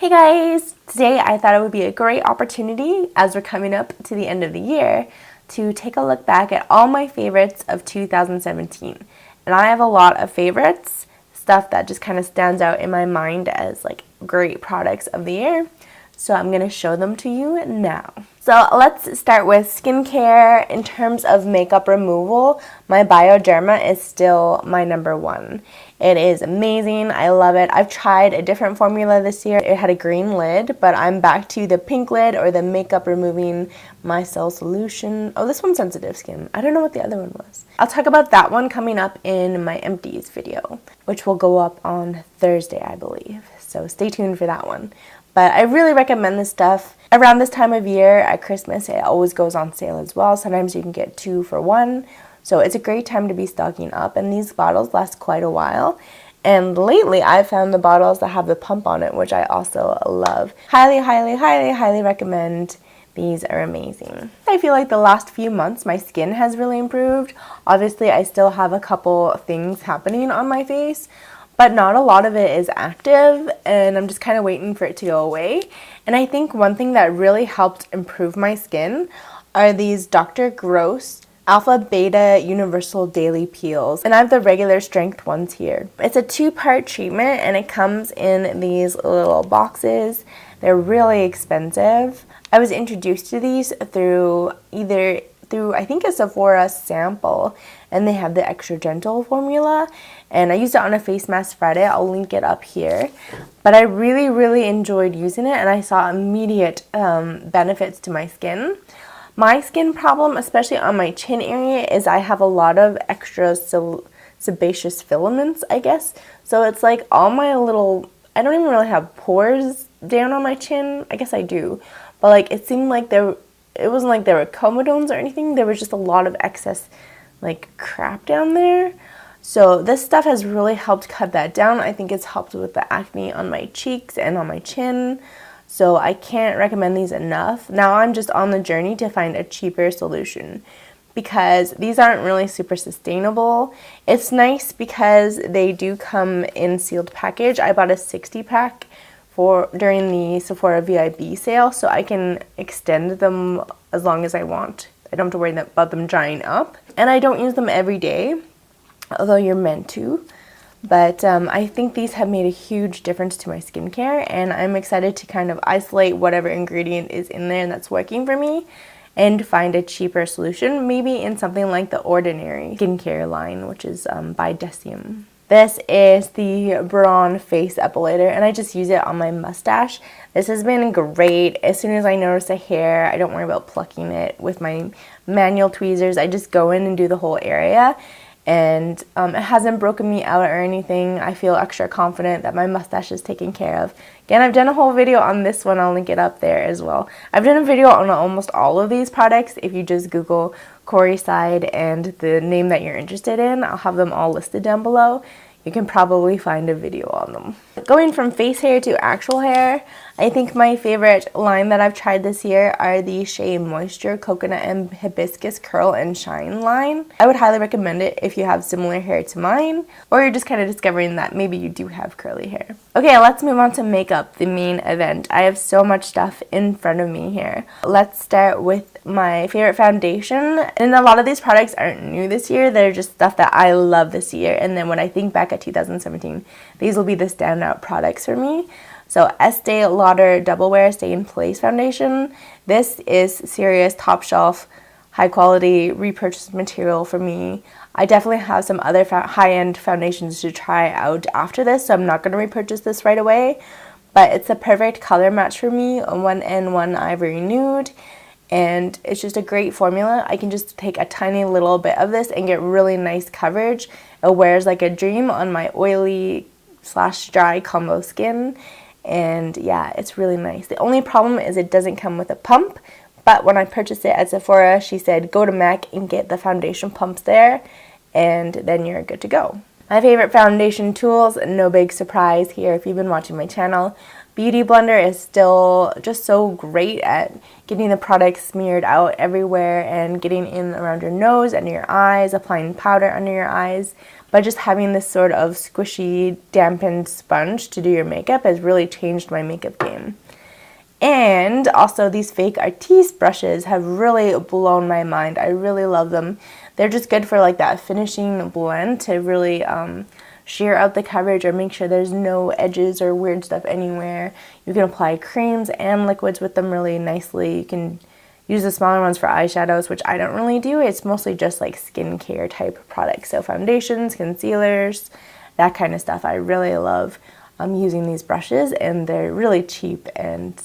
Hey guys! Today I thought it would be a great opportunity as we're coming up to the end of the year to take a look back at all my favorites of 2017. And I have a lot of favorites, stuff that just kind of stands out in my mind as like great products of the year. So I'm going to show them to you now. So let's start with skincare. In terms of makeup removal, my Bioderma is still my number one. It is amazing. I love it. I've tried a different formula this year. It had a green lid, but I'm back to the pink lid or the makeup removing micelle solution. Oh, this one's sensitive skin. I don't know what the other one was. I'll talk about that one coming up in my empties video, which will go up on Thursday, I believe. So stay tuned for that one. But I really recommend this stuff. Around this time of year at Christmas, it always goes on sale as well. Sometimes you can get 2 for 1. So it's a great time to be stocking up. And these bottles last quite a while. And lately, I've found the bottles that have the pump on it, which I also love. Highly, highly, highly, highly recommend. These are amazing. I feel like the last few months, my skin has really improved. Obviously, I still have a couple things happening on my face, but not a lot of it is active, and I'm just kind of waiting for it to go away. And I think one thing that really helped improve my skin are these Dr. Gross Alpha Beta Universal Daily Peels. And I have the regular strength ones here. It's a 2-part treatment, and it comes in these little boxes. They're really expensive. I was introduced to these through I think a Sephora sample, and they have the extra gentle formula, and I used it on a face mask Friday. I'll link it up here, but I really enjoyed using it, and I saw immediate benefits to my skin. My skin problem, especially on my chin area, is I have a lot of extra sebaceous filaments, I guess. So it's like all my little, I don't even really have pores down on my chin. I guess I do, but like it seemed like it wasn't like there were comedones or anything. There was just a lot of excess like crap down there. So this stuff has really helped cut that down. I think it's helped with the acne on my cheeks and on my chin. So I can't recommend these enough. Now I'm just on the journey to find a cheaper solution because these aren't really super sustainable. It's nice because they do come in sealed package. I bought a 60-pack during the Sephora VIB sale, so I can extend them as long as I want. I don't have to worry about them drying up. And I don't use them every day, although you're meant to. But I think these have made a huge difference to my skincare, and I'm excited to kind of isolate whatever ingredient is in there that's working for me and find a cheaper solution, maybe in something like the Ordinary skincare line, which is by Deciem. This is the Braun Face Epilator, and I just use it on my mustache. This has been great. As soon as I notice a hair, I don't worry about plucking it with my manual tweezers. I just go in and do the whole area, and it hasn't broken me out or anything. I feel extra confident that my mustache is taken care of. Again, I've done a whole video on this one. I'll link it up there as well. I've done a video on almost all of these products. If you just Google Coreicide and the name that you're interested in, I'll have them all listed down below. You can probably find a video on them. Going from face hair to actual hair, I think my favorite line that I've tried this year are the Shea Moisture Coconut and Hibiscus Curl and Shine line. I would highly recommend it if you have similar hair to mine, or you're just kind of discovering that maybe you do have curly hair. Okay, let's move on to makeup, the main event. I have so much stuff in front of me here. Let's start with my favorite foundation. And a lot of these products aren't new this year. They're just stuff that I love this year. And then when I think back at 2017, these will be the standout products for me. So Estee Lauder Double Wear Stay in Place Foundation. This is serious top shelf, high quality repurchased material for me. I definitely have some other high-end foundations to try out after this, so I'm not going to repurchase this right away. But it's a perfect color match for me, one N1 Ivory Nude. And it's just a great formula. I can just take a tiny little bit of this and get really nice coverage. It wears like a dream on my oily / dry combo skin. And yeah, it's really nice. The only problem is it doesn't come with a pump. But when I purchased it at Sephora, she said go to MAC and get the foundation pumps there. And then you're good to go. My favorite foundation tools, no big surprise here if you've been watching my channel. Beauty Blender is still just so great at getting the product smeared out everywhere and getting in around your nose and your eyes, applying powder under your eyes. but just having this sort of squishy, dampened sponge to do your makeup has really changed my makeup game. And also these fake Artis brushes have really blown my mind. I really love them. They're just good for like that finishing blend to really sheer out the coverage or make sure there's no edges or weird stuff anywhere. You can apply creams and liquids with them really nicely. You can use the smaller ones for eyeshadows, which I don't really do. It's mostly just like skincare type products. So foundations, concealers, that kind of stuff. I really love using these brushes, and they're really cheap, and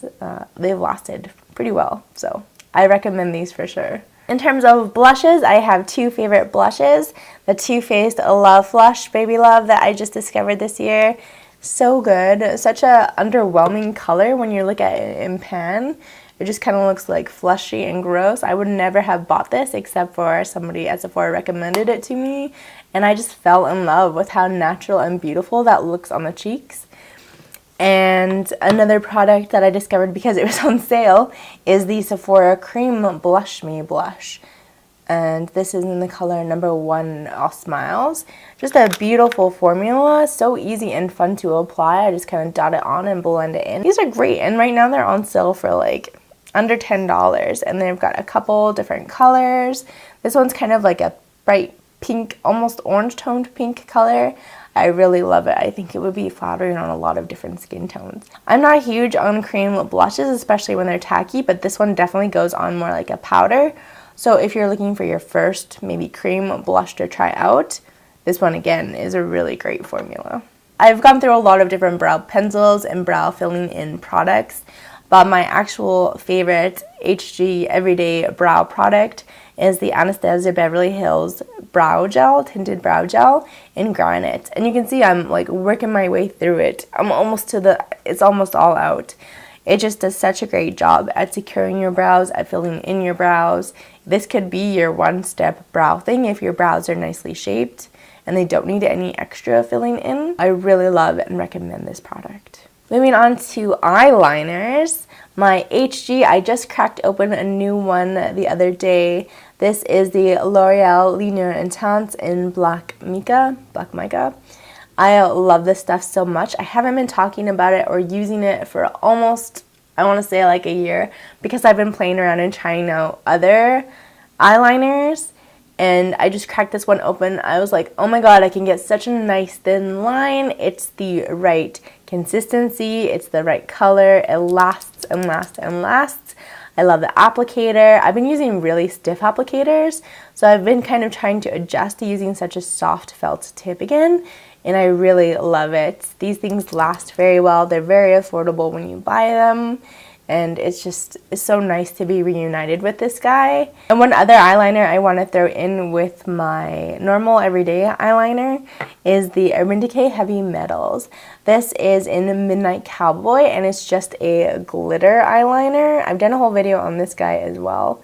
they've lasted pretty well. So I recommend these for sure. In terms of blushes, I have two favorite blushes. The Too Faced Love Flush Baby Love that I just discovered this year. So good. Such a underwhelming color when you look at it in pan. It just kind of looks like flushy and gross. I would never have bought this except for somebody at Sephora recommended it to me. And I just fell in love with how natural and beautiful that looks on the cheeks. And another product that I discovered because it was on sale is the Sephora Cream Blush Me Blush. And this is in the color number 1, All Smiles. Just a beautiful formula, so easy and fun to apply. I just kind of dot it on and blend it in. These are great, and right now they're on sale for like under $10, and they've got a couple different colors. This one's kind of like a bright pink, almost orange toned pink color. I really love it. I think it would be flattering on a lot of different skin tones. I'm not huge on cream blushes, especially when they're tacky, but this one definitely goes on more like a powder. So if you're looking for your first maybe cream blush to try out, this one again is a really great formula. I've gone through a lot of different brow pencils and brow filling in products, but my actual favorite HG Everyday Brow product is the Anastasia Beverly Hills Brow Gel, Tinted Brow Gel in Granite. And you can see I'm like working my way through it. I'm almost it's almost all out. It just does such a great job at securing your brows, at filling in your brows. This could be your one-step brow thing if your brows are nicely shaped and they don't need any extra filling in. I really love and recommend this product. Moving on to eyeliners. My HG, I just cracked open a new one the other day. This is the L'Oreal Lumiere Intense in Black Mica. I love this stuff so much. I haven't been talking about it or using it for almost, I want to say like a year, because I've been playing around and trying out other eyeliners. And I just cracked this one open. I was like, oh my god, I can get such a nice thin line. It's the right consistency. It's the right color. It lasts and lasts and lasts. I love the applicator. I've been using really stiff applicators, so I've been kind of trying to adjust to using such a soft felt tip again, and I really love it. These things last very well. They're very affordable when you buy them, and it's so nice to be reunited with this guy. And one other eyeliner I want to throw in with my normal everyday eyeliner is the Urban Decay Heavy Metals. This is in Midnight Cowboy, and it's just a glitter eyeliner. I've done a whole video on this guy as well.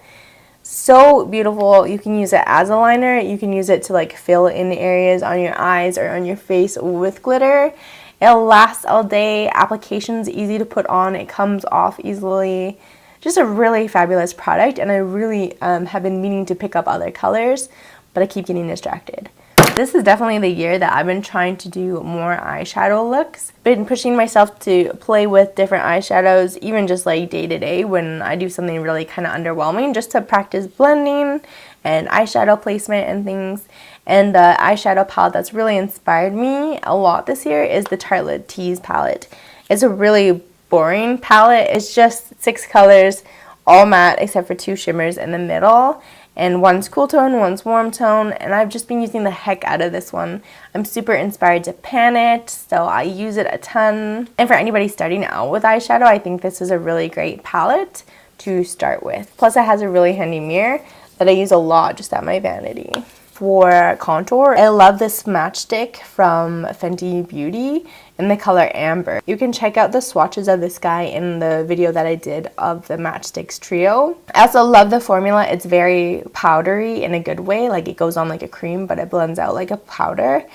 So beautiful. You can use it as a liner. You can use it to like fill in areas on your eyes or on your face with glitter. It lasts all day. Application's easy to put on. It comes off easily. Just a really fabulous product, and I really have been meaning to pick up other colors, but I keep getting distracted. This is definitely the year that I've been trying to do more eyeshadow looks. Been pushing myself to play with different eyeshadows, even just like day to day when I do something really kind of underwhelming, just to practice blending and eyeshadow placement and things. And the eyeshadow palette that's really inspired me a lot this year is the Tartelette Tease palette. It's a really boring palette. It's just 6 colors, all matte except for 2 shimmers in the middle. And one's cool tone, one's warm tone, and I've just been using the heck out of this one. I'm super inspired to pan it, so I use it a ton. And for anybody starting out with eyeshadow, I think this is a really great palette to start with. Plus it has a really handy mirror that I use a lot just at my vanity. For contour, I love this matchstick from Fenty Beauty in the color Amber. You can check out the swatches of this guy in the video that I did of the matchsticks trio. I also love the formula. It's very powdery in a good way. Like it goes on like a cream, but it blends out like a powder.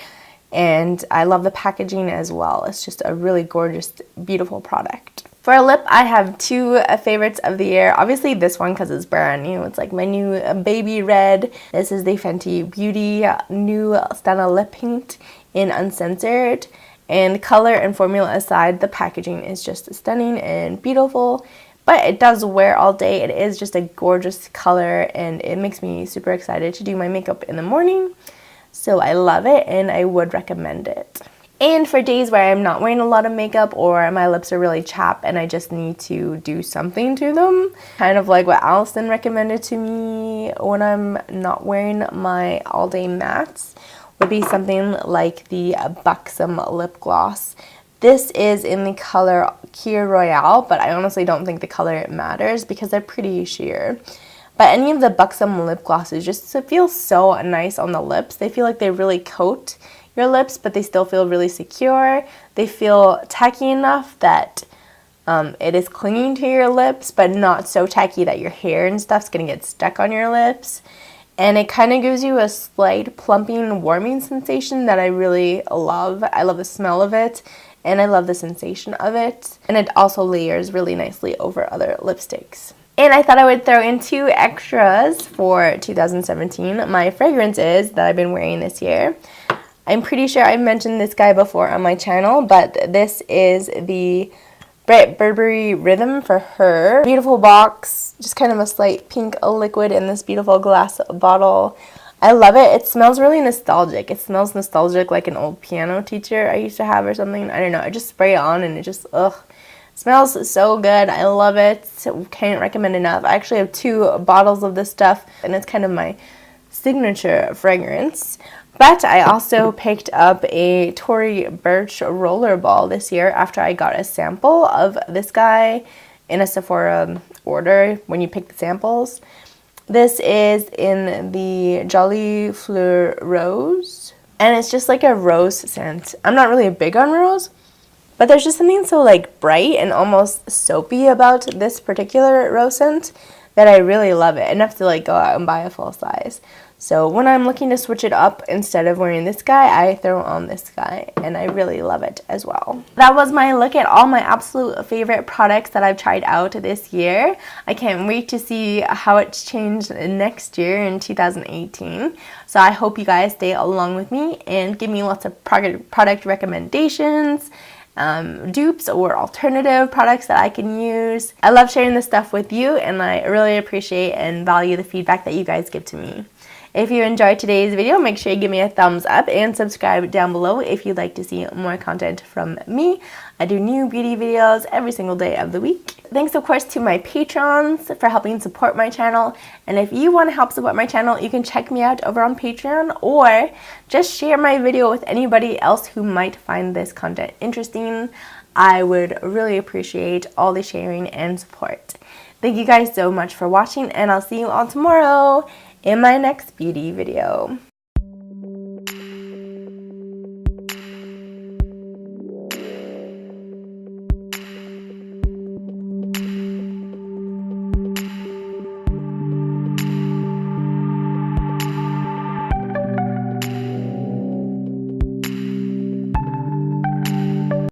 And I love the packaging as well. It's just a really gorgeous, beautiful product. For a lip, I have two favorites of the year. Obviously this one because it's brand new. It's like my new baby red. This is the Fenty Beauty new Stena Lip Paint in Uncensored. And color and formula aside, the packaging is just stunning and beautiful. But it does wear all day. It is just a gorgeous color and it makes me super excited to do my makeup in the morning. So I love it and I would recommend it. And for days where I'm not wearing a lot of makeup or my lips are really chapped and I just need to do something to them, kind of like what Allison recommended to me when I'm not wearing my all-day mattes, would be something like the Buxom lip gloss. This is in the color Kir Royale, but I honestly don't think the color matters because they're pretty sheer. But any of the Buxom lip glosses just feel so nice on the lips. They feel like they really coat your lips, but they still feel really secure. They feel tacky enough that it is clinging to your lips, but not so tacky that your hair and stuff's gonna get stuck on your lips. And it kind of gives you a slight plumping, warming sensation that I really love. I love the smell of it, and I love the sensation of it. And it also layers really nicely over other lipsticks. And I thought I would throw in two extras for 2017. My fragrances that I've been wearing this year. I'm pretty sure I've mentioned this guy before on my channel, but this is the Bright Burberry Rhythm for Her. Beautiful box, just kind of a slight pink liquid in this beautiful glass bottle. I love it. It smells really nostalgic. It smells nostalgic like an old piano teacher I used to have or something. I don't know. I just spray it on and it just, smells so good. I love it. Can't recommend enough. I actually have 2 bottles of this stuff and it's kind of my signature fragrance. But I also picked up a Tory Burch rollerball this year after I got a sample of this guy in a Sephora order when you pick the samples. This is in the Jolly Fleur Rose, and it's just like a rose scent. I'm not really big on rose, but there's just something so like bright and almost soapy about this particular rose scent that I really love it, enough to like go out and buy a full size. So when I'm looking to switch it up, instead of wearing this guy, I throw on this guy, and I really love it as well. That was my look at all my absolute favorite products that I've tried out this year. I can't wait to see how it's changed next year in 2018. So I hope you guys stay along with me and give me lots of product recommendations, dupes or alternative products that I can use. I love sharing this stuff with you, and I really appreciate and value the feedback that you guys give to me. If you enjoyed today's video, make sure you give me a thumbs up and subscribe down below if you'd like to see more content from me. I do new beauty videos every single day of the week. Thanks, of course, to my patrons for helping support my channel. And if you want to help support my channel, you can check me out over on Patreon or just share my video with anybody else who might find this content interesting. I would really appreciate all the sharing and support. Thank you guys so much for watching, and I'll see you all tomorrow in my next beauty video.